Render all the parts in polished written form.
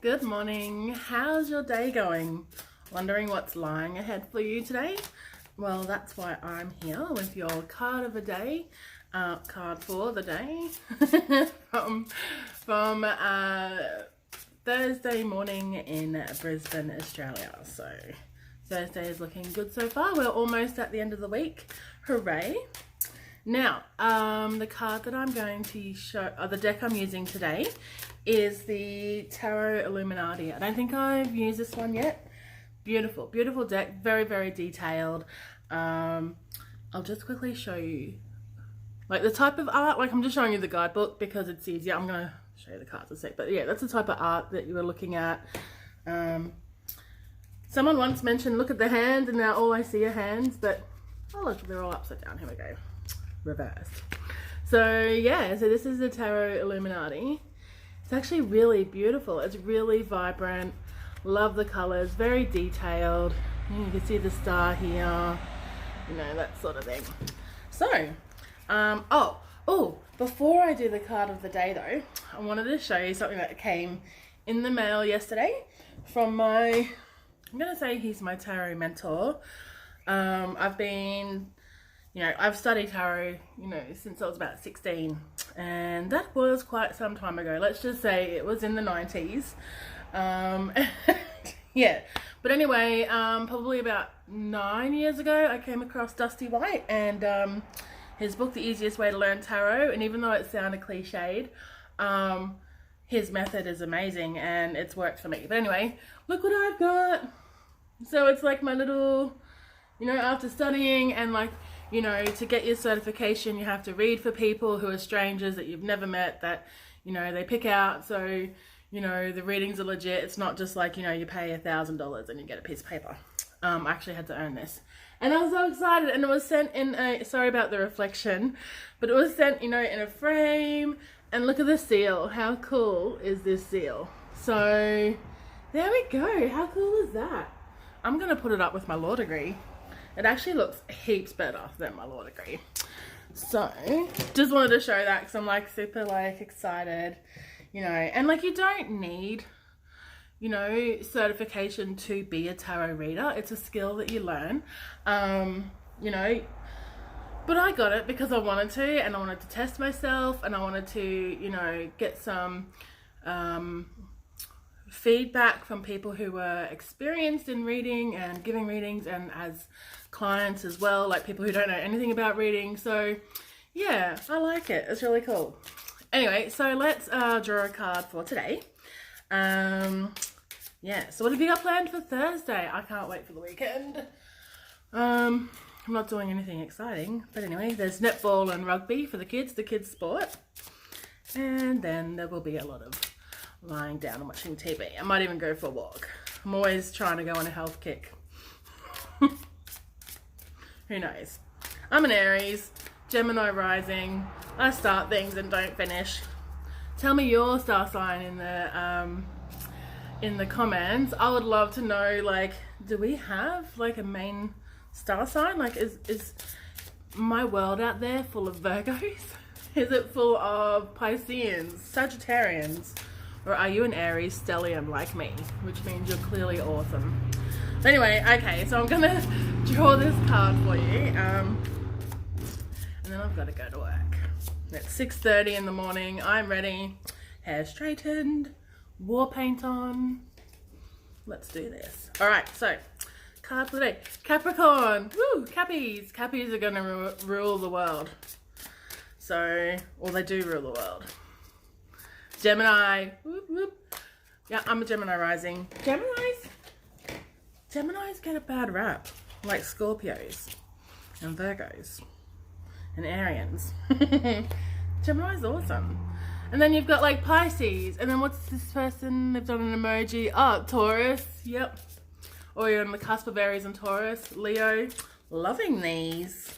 Good morning. How's your day going? Wondering what's lying ahead for you today? Well, that's why I'm here with your card of the day, card for the day from Thursday morning in Brisbane, Australia. So Thursday is looking good so far. We're almost at the end of the week. Hooray! Now, the card that I'm going to show, the deck I'm using today is the Tarot Illuminati. I don't think I've used this one yet. Beautiful, beautiful deck. Very, very detailed. I'll just quickly show you like the type of art. Like I'm just showing you the guidebook because it's easier. I'm going to show you the cards in a sec. But yeah, that's the type of art that you were looking at. Someone once mentioned, look at the hand, and now all I see are hands. But, oh look, they're all upside down. Here we go. Reversed. So yeah, so this is the Tarot Illuminati. It's actually really beautiful. It's really vibrant. Love the colors. Very detailed. You can see the star here. You know, that sort of thing. So, before I do the card of the day though, I wanted to show you something that came in the mail yesterday from my, I'm going to say he's my tarot mentor. I've studied tarot, since I was about 16, and that was quite some time ago. Let's just say it was in the 90s. Yeah, but anyway, probably about 9 years ago, I came across Dusty White and his book, The Easiest Way to Learn Tarot, and even though it sounded cliched, his method is amazing and it's worked for me. But anyway, look what I've got. So it's like my little, after studying and to get your certification, you have to read for people who are strangers that you've never met that, they pick out. So, the readings are legit. It's not just like, you pay $1,000 and you get a piece of paper. I actually had to earn this. And I was so excited, and it was sent in a, sorry about the reflection, but it was sent, in a frame. And look at the seal. How cool is this seal? So there we go. How cool is that? I'm going to put it up with my law degree. It actually looks heaps better than my law degree. So, just wanted to show that because I'm super excited, and you don't need, certification to be a tarot reader. It's a skill that you learn, but I got it because I wanted to, and I wanted to test myself, and I wanted to, get some, feedback from people who were experienced in reading and giving readings, and as clients as well, like people who don't know anything about reading. So yeah, I like it. It's really cool. Anyway, so let's draw a card for today. Yeah, so what have you got planned for Thursday? I can't wait for the weekend. I'm not doing anything exciting, but anyway, there's netball and rugby for the kids sport, and then there will be a lot of lying down and watching TV. I might even go for a walk. I'm always trying to go on a health kick. Who knows? I'm an Aries, Gemini rising. I start things and don't finish. Tell me your star sign in the comments. I would love to know, do we have a main star sign? Is my world out there full of Virgos? Is it full of Pisceans, Sagittarians? Or are you an Aries stellium like me? Which means you're clearly awesome. Anyway, okay, so I'm going to draw this card for you. And then I've got to go to work. It's 6:30 in the morning. I'm ready. Hair straightened. War paint on. Let's do this. Alright, so card for the day. Capricorn. Woo! Cappies. Cappies are going to rule the world. So, or they do rule the world. Gemini. Whoop, whoop. Yeah, I'm a Gemini rising. Geminis get a bad rap, like Scorpios and Virgos and Arians. Gemini's awesome. And then you've got Pisces, and then what's this person? They've done an emoji. Oh, Taurus. Yep. Or you're on the cusp of Aries and Taurus. Leo. Loving these.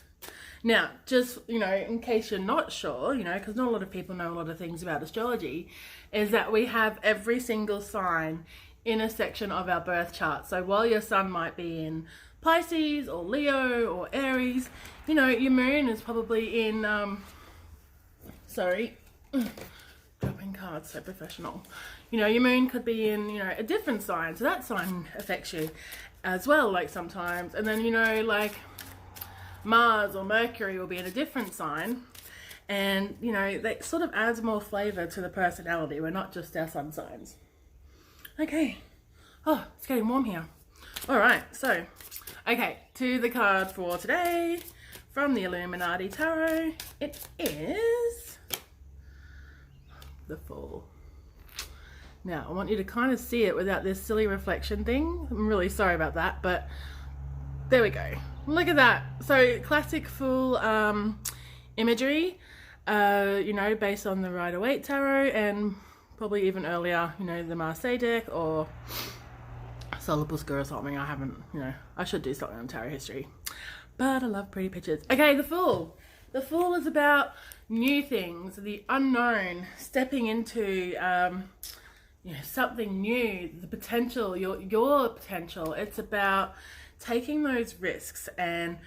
Now, just, in case you're not sure, because not a lot of people know a lot of things about astrology, is that we have every single sign in a section of our birth chart. So while your sun might be in Pisces or Leo or Aries, your moon is probably in, Dropping cards, so professional. You know, your moon could be in, you know, a different sign, so that sign affects you as well, like sometimes. And then, you know, like Mars or Mercury will be in a different sign, and, you know, that sort of adds more flavor to the personality. We're not just our sun signs. Okay. Oh, it's getting warm here. All right, so, okay, to the card for today from the Illuminati Tarot. It is the Fool. Now, I want you to kind of see it without this silly reflection thing. I'm really sorry about that, but there we go. Look at that. So, classic Fool imagery, you know, based on the Rider-Waite Tarot, and probably even earlier, you know, the Marseille deck or Solipusca or something. I haven't, you know, I should do something on tarot history. But I love pretty pictures. Okay, the Fool. The Fool is about new things, the unknown, stepping into, you know, something new, the potential, your potential. It's about taking those risks and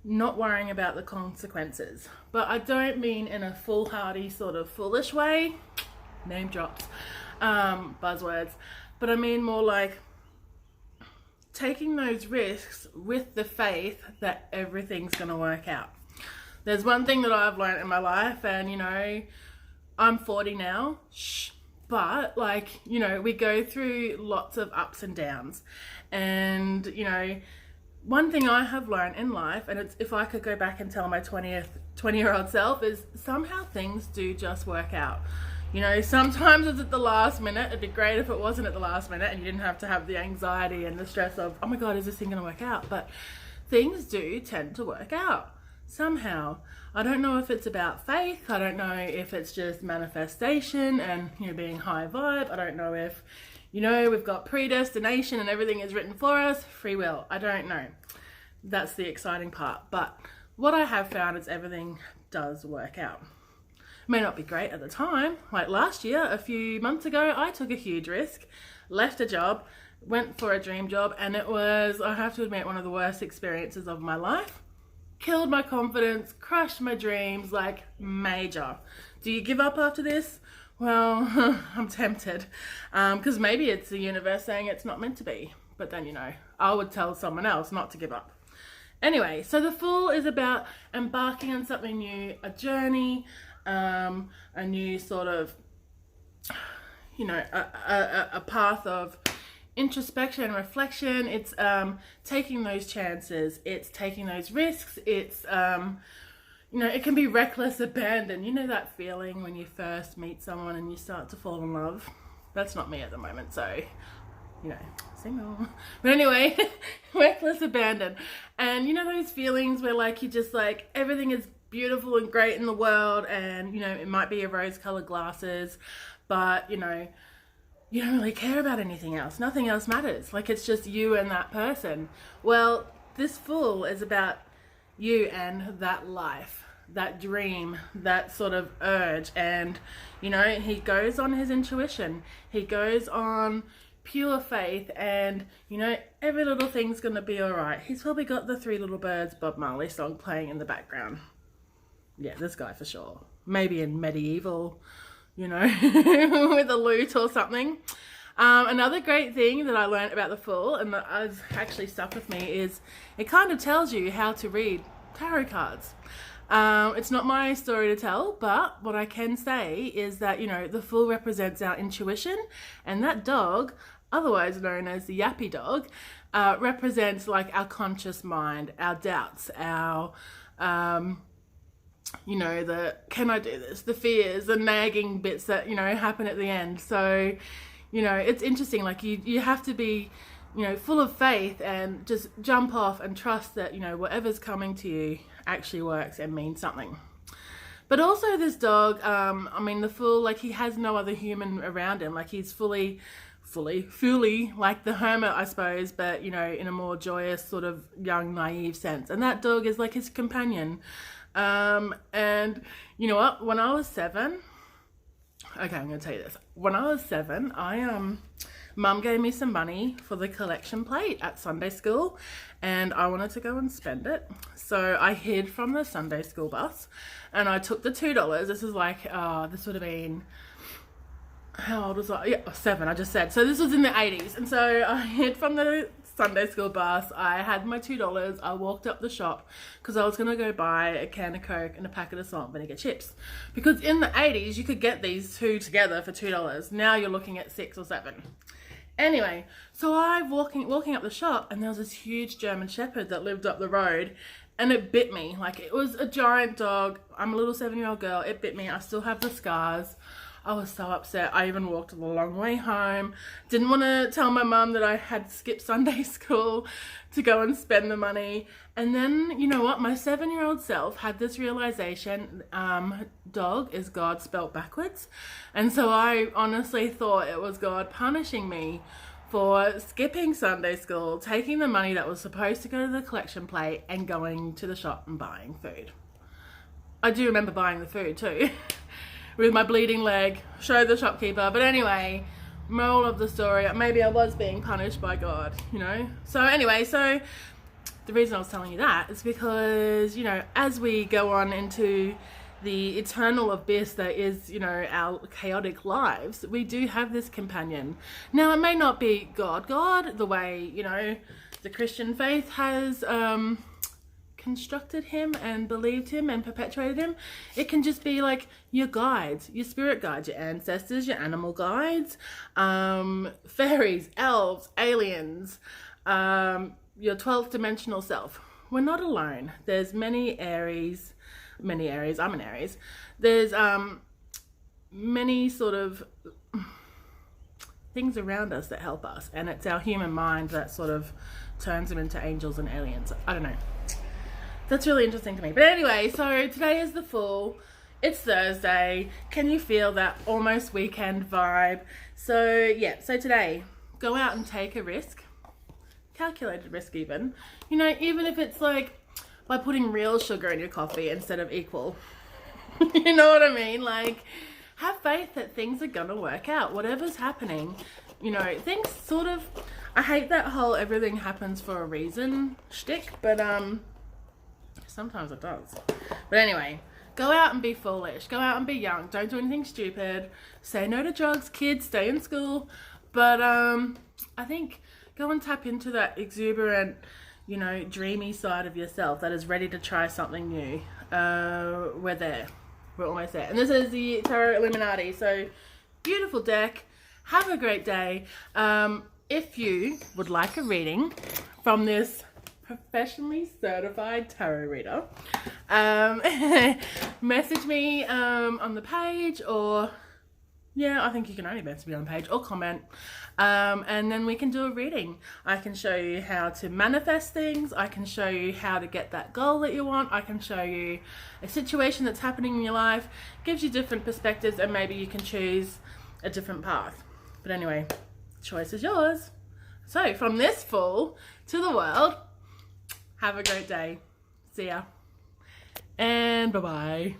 not worrying about the consequences. But I don't mean in a foolhardy sort of foolish way, name drops, buzzwords, but I mean more like taking those risks with the faith that everything's going to work out. There's one thing that I've learned in my life, and, you know, I'm 40 now, but, like, you know, we go through lots of ups and downs. And, you know, one thing I have learned in life, and it's, if I could go back and tell my 20-year-old self, is somehow things do just work out. You know, sometimes it's at the last minute. It'd be great if it wasn't at the last minute and you didn't have to have the anxiety and the stress of, oh my God, is this thing going to work out? But things do tend to work out somehow. I don't know if it's about faith. I don't know if it's just manifestation and, you know, being high vibe. I don't know if, you know, we've got predestination and everything is written for us. Free will. I don't know. That's the exciting part. But what I have found is everything does work out. May not be great at the time. Like last year, a few months ago, I took a huge risk, left a job, went for a dream job, and it was, I have to admit, one of the worst experiences of my life. Killed my confidence, crushed my dreams, like major. Do you give up after this? Well, I'm tempted, because maybe it's the universe saying it's not meant to be. But then, you know, I would tell someone else not to give up. Anyway, so the Fool is about embarking on something new, a journey, a new sort of, you know, a path of introspection and reflection. It's taking those chances, it's taking those risks, it's you know, it can be reckless abandon. You know that feeling when you first meet someone and you start to fall in love? That's not me at the moment, so, you know, single. But anyway, reckless abandon. And you know those feelings where, like, you just, like, everything is beautiful and great in the world, and, you know, it might be your rose-colored glasses, but, you know, you don't really care about anything else. Nothing else matters. Like, it's just you and that person. Well, this Fool is about you and that life, that dream, that sort of urge. And, you know, he goes on his intuition. He goes on pure faith, and, you know, every little thing's going to be all right. He's probably got the Three Little Birds Bob Marley song playing in the background. Yeah, this guy for sure. Maybe in medieval, you know, with a lute or something. Another great thing that I learned about the Fool, and that has actually stuck with me, is it kind of tells you how to read tarot cards. It's not my story to tell, but what I can say is that, you know, the Fool represents our intuition, and that dog, otherwise known as the yappy dog, represents, like, our conscious mind, our doubts, our you know, the can I do this, the fears, the nagging bits that, you know, happen at the end. So, you know, it's interesting. Like, you have to be, you know, full of faith and just jump off and trust that, you know, whatever's coming to you actually works and means something. But also this dog, I mean, the Fool, like, he has no other human around him. Like, he's fully like the hermit, I suppose, but, you know, in a more joyous sort of young, naive sense. And that dog is like his companion. And you know what, when I was 7, okay, I'm going to tell you this. When I was 7, Mum gave me some money for the collection plate at Sunday school, and I wanted to go and spend it. So I hid from the Sunday school bus, and I took the $2. This is like, this would have been how old was I? Yeah, 7, I just said. So this was in the 80s. And so I hid from the Sunday school bus. I had my $2. I walked up the shop because I was going to go buy a can of Coke and a packet of salt vinegar chips. Because in the 80s, you could get these two together for $2. Now you're looking at 6 or 7. Anyway, so I'm walking up the shop, and there was this huge German Shepherd that lived up the road, and it bit me. Like, it was a giant dog. I'm a little 7-year-old girl. It bit me. I still have the scars. I was so upset. I even walked a long way home. Didn't want to tell my mum that I had skipped Sunday school to go and spend the money. And then, you know what? My 7-year-old self had this realization, dog is God spelt backwards. And so I honestly thought it was God punishing me for skipping Sunday school, taking the money that was supposed to go to the collection plate and going to the shop and buying food. I do remember buying the food too. With my bleeding leg, showed the shopkeeper. But anyway, moral of the story, maybe I was being punished by God, you know. So anyway, so the reason I was telling you that is because, you know, as we go on into the eternal abyss that is, you know, our chaotic lives, we do have this companion. Now, it may not be God the way, you know, the Christian faith has constructed him and believed him and perpetuated him. It can just be like your guides, your spirit guides, your ancestors, your animal guides, fairies, elves, aliens, your 12th dimensional self. We're not alone. There's many Aries, I'm an Aries. There's many sort of things around us that help us, and it's our human mind that sort of turns them into angels and aliens. I don't know. That's really interesting to me. But anyway, so today is the full. It's Thursday. Can you feel that almost weekend vibe? So yeah, so today, go out and take a risk. Calculated risk even. You know, even if it's like by putting real sugar in your coffee instead of equal. You know what I mean? Like, have faith that things are gonna work out. Whatever's happening, you know, things sort of, I hate that whole everything happens for a reason shtick, but sometimes it does. But anyway, go out and be foolish. Go out and be young. Don't do anything stupid. Say no to drugs, kids. Stay in school. But I think go and tap into that exuberant, you know, dreamy side of yourself that is ready to try something new. We're there. We're almost there. And this is the Tarot Illuminati. So, beautiful deck. Have a great day. If you would like a reading from this professionally certified tarot reader, message me on the page, or yeah, I think you can only message me on the page, or comment, and then we can do a reading. I can show you how to manifest things. I can show you how to get that goal that you want. I can show you a situation that's happening in your life, gives you different perspectives, and maybe you can choose a different path. But anyway, choice is yours. So from this full to the world, have a great day. See ya. And bye-bye.